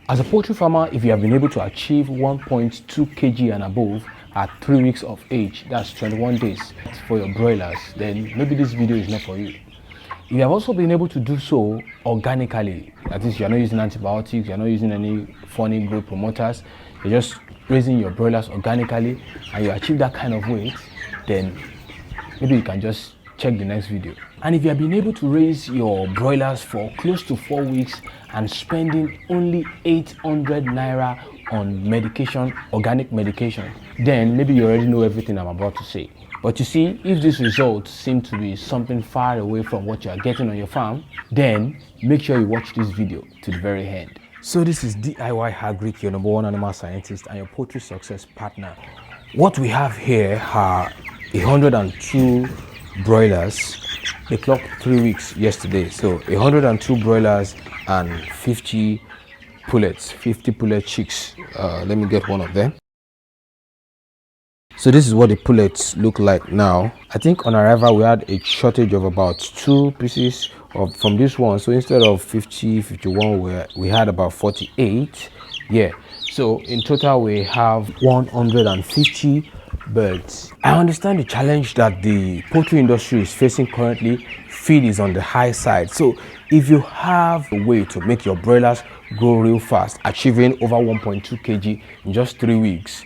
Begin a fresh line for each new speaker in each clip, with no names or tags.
As a poultry farmer, if you have been able to achieve 1.2 kg and above at 3 weeks of age, that's 21 days for your broilers, then maybe this video is not for you. If you have also been able to do so organically, that is, you're not using antibiotics, you're not using any funny growth promoters, you're just raising your broilers organically, and you achieve that kind of weight, then maybe you can just check the next video. And if you have been able to raise your broilers for close to 4 weeks and spending only 800 naira on medication, organic medication, then maybe you already know everything I'm about to say. But you see, if these results seem to be something far away from what you are getting on your farm, then make sure you watch this video to the very end. So this is DIY Hagrick, your #1 animal scientist and your poultry success partner. What we have here are 102 broilers. They clocked 3 weeks yesterday, so 102 broilers and 50 pullets, 50 pullet chicks. Let me get one of them. So this is what the pullets look like now. I think on arrival we had a shortage of about 2 pieces from this one, so instead of 50, 51 we had about 48. Yeah, so in total we have 150 birds. I understand the challenge that the poultry industry is facing currently. Feed is on the high side, so if you have a way to make your broilers grow real fast, achieving over 1.2 kg in just 3 weeks,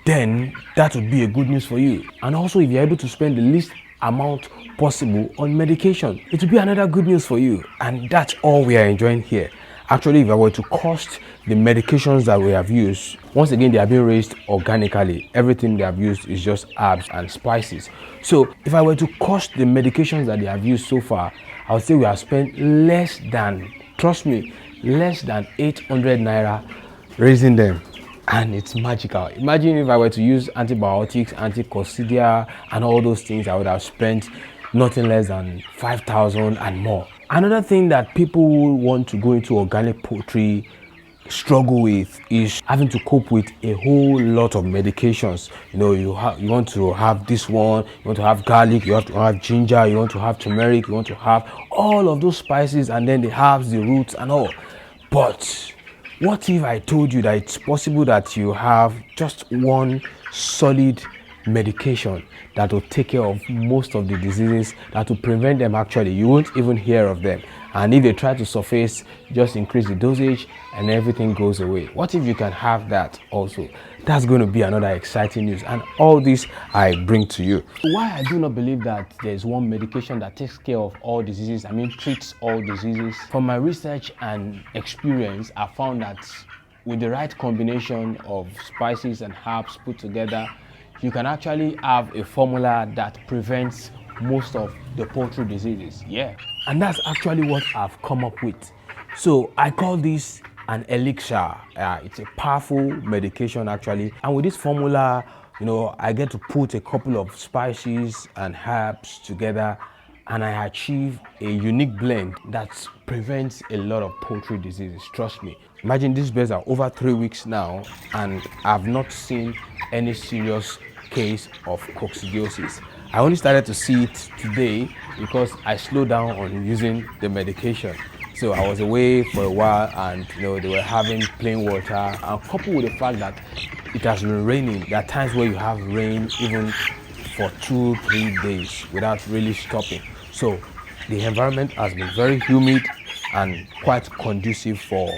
then that would be a good news for you. And also, if you're able to spend the least amount possible on medication, it will be another good news for you. And that's all we are enjoying here. Actually, if I were to cost the medications that we have used, once again, they are being raised organically. Everything they have used is just herbs and spices. So if I were to cost the medications that they have used so far, I would say we have spent less than, trust me, less than 800 naira raising them. And it's magical. Imagine if I were to use antibiotics, anti-Coccidiosis, and all those things, I would have spent nothing less than 5,000 and more. Another thing that people who want to go into organic poultry struggle with is having to cope with a whole lot of medications. You know, you want to have this one, you want to have garlic, you have to have ginger, you want to have turmeric, you want to have all of those spices, and then the herbs, the roots and all. But what if I told you that it's possible that you have just one solid medication that will take care of most of the diseases, that will prevent them actually? You won't even hear of them. And if they try to surface, just increase the dosage and everything goes away. What if you can have that also? That's going to be another exciting news, and all this I bring to you. Why I do not believe that there's one medication that takes care of all diseases, treats all diseases. From my research and experience, I found that with the right combination of spices and herbs put together, you can actually have a formula that prevents most of the poultry diseases. Yeah, and that's actually what I've come up with. So I call this an elixir. It's a powerful medication actually, and with this formula, you know, I get to put a couple of spices and herbs together, and I achieve a unique blend that prevents a lot of poultry diseases. Trust me. Imagine these birds are over 3 weeks now, and I've not seen any serious case of coccidiosis. I only started to see it today because I slowed down on using the medication. So I was away for a while, and you know, they were having plain water, and coupled with the fact that it has been raining, there are times where you have rain even for 2-3 days without really stopping. So the environment has been very humid and quite conducive for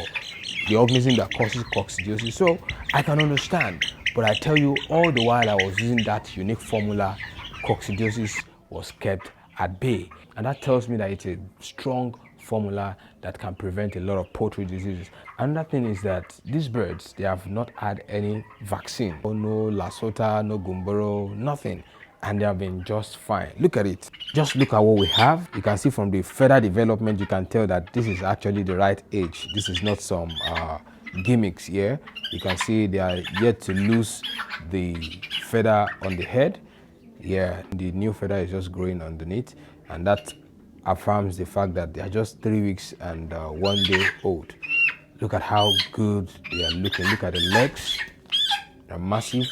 the organism that causes coccidiosis. So I can understand, but I tell you, all the while I was using that unique formula, coccidiosis was kept at bay. And that tells me that it's a strong formula that can prevent a lot of poultry diseases. Another thing is that these birds, they have not had any vaccine. No Lasota, no Burrow, nothing. And they have been just fine. Look at it. Just look at what we have. You can see from the feather development, you can tell that this is actually the right age. This is not some gimmicks here. You can see they are yet to lose the feather on the head. Yeah, the new feather is just growing underneath, and that affirms the fact that they are just 3 weeks and 1 day old. Look at how good they are looking. Look at the legs. They're massive.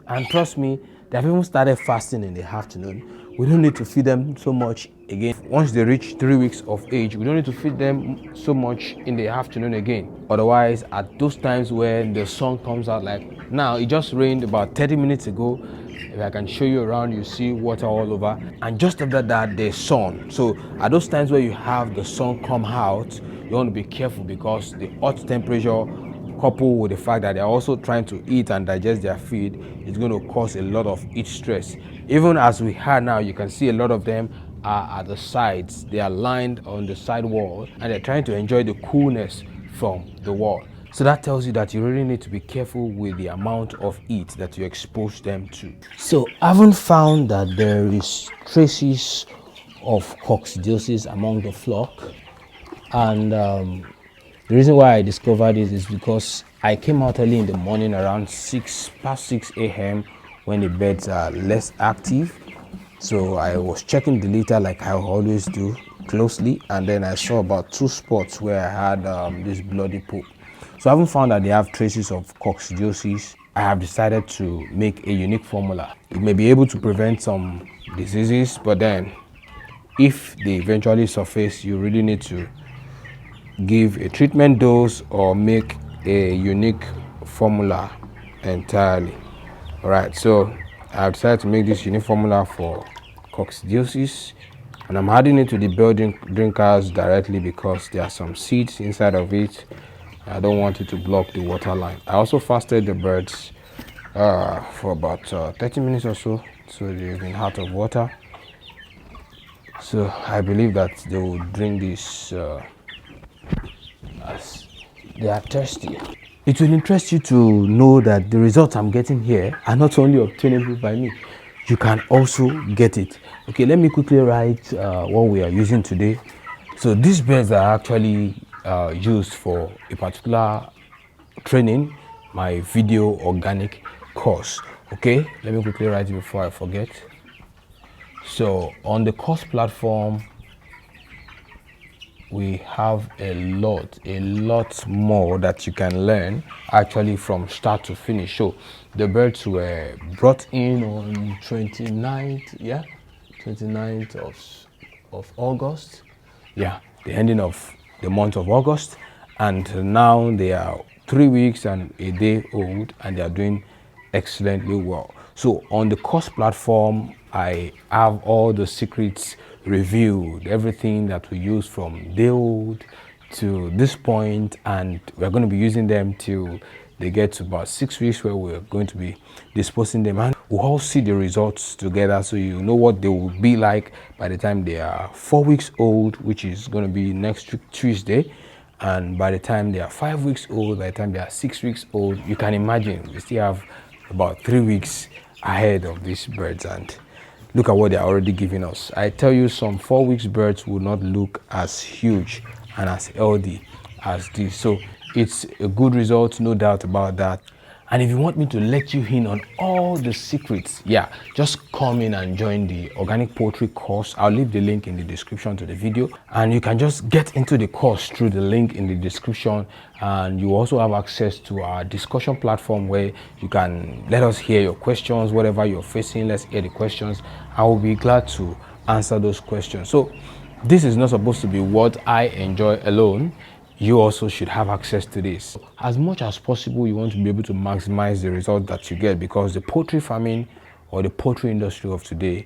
And trust me, they've even started fasting in the afternoon, we don't need to feed them so much again. Once they reach 3 weeks of age, we don't need to feed them so much in the afternoon again. Otherwise, at those times when the sun comes out, like now, it just rained about 30 minutes ago. If I can show you around, you see water all over, and just after that there's sun. So at those times where you have the sun come out, you want to be careful, because the hot temperature coupled with the fact that they're also trying to eat and digest their feed is going to cause a lot of heat stress. Even as we had now, you can see a lot of them are at the sides. They are lined on the side wall, and they're trying to enjoy the coolness from the wall. So that tells you that you really need to be careful with the amount of heat that you expose them to. So I haven't found that there is traces of coccidiosis among the flock, and the reason why I discovered it is because I came out early in the morning around past 6 a.m. when the birds are less active. So I was checking the litter like I always do closely, and then I saw about 2 spots where I had this bloody poop. So I haven't found that they have traces of coccidiosis. I have decided to make a unique formula. It may be able to prevent some diseases, but then if they eventually surface, you really need to give a treatment dose or make a unique formula entirely. All right, so I've decided to make this unique formula for coccidiosis, and I'm adding it to the building drinkers directly because there are some seeds inside of it. I don't want it to block the water line. I also fasted the birds for about 30 minutes or so they've been out of water. So I believe that they will drink this as they are thirsty. It will interest you to know that the results I'm getting here are not only obtainable by me, you can also get it. Okay, let me quickly write what we are using today. So these birds are actually used for a particular training, my video organic course. Okay, let me quickly write it before I forget. So on the course platform, we have a lot more that you can learn actually from start to finish. So the birds were brought in on 29th of August, the ending of the month of August, and now they are 3 weeks and a day old, and they are doing excellently well. So on the course platform, I have all the secrets reviewed, everything that we use from day old to this point, and we're going to be using them till they get to about 6 weeks, where we're going to be disposing them, and we'll all see the results together, so you know what they will be like by the time they are 4 weeks old, which is going to be next week Tuesday. And by the time they are 5 weeks old, by the time they are 6 weeks old, you can imagine we still have about 3 weeks ahead of these birds, and look at what they're already giving us. I tell you, some 4 weeks birds will not look as huge and as healthy as this. So it's a good result, no doubt about that. And if you want me to let you in on all the secrets, just come in and join the organic poultry course. I'll leave the link in the description to the video, and you can just get into the course through the link in the description. And you also have access to our discussion platform, where you can let us hear your questions, whatever you're facing. Let's hear the questions. I will be glad to answer those questions. So this is not supposed to be what I enjoy alone. You also should have access to this. As much as possible, you want to be able to maximize the result that you get, because the poultry farming or the poultry industry of today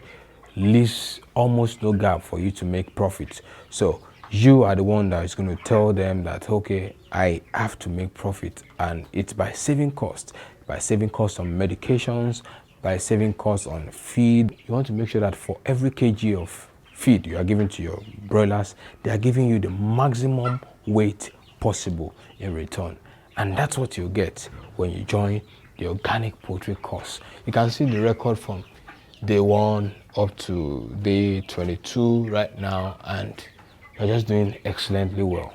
leaves almost no gap for you to make profits. So you are the one that is going to tell them that, okay, I have to make profit, and it's by saving costs on medications, by saving costs on feed. You want to make sure that for every kg of feed you are giving to your broilers, they are giving you the maximum weight possible in return. And that's what you get when you join the organic poultry course. You can see the record from day 1 up to day 22 right now, and you're just doing excellently well.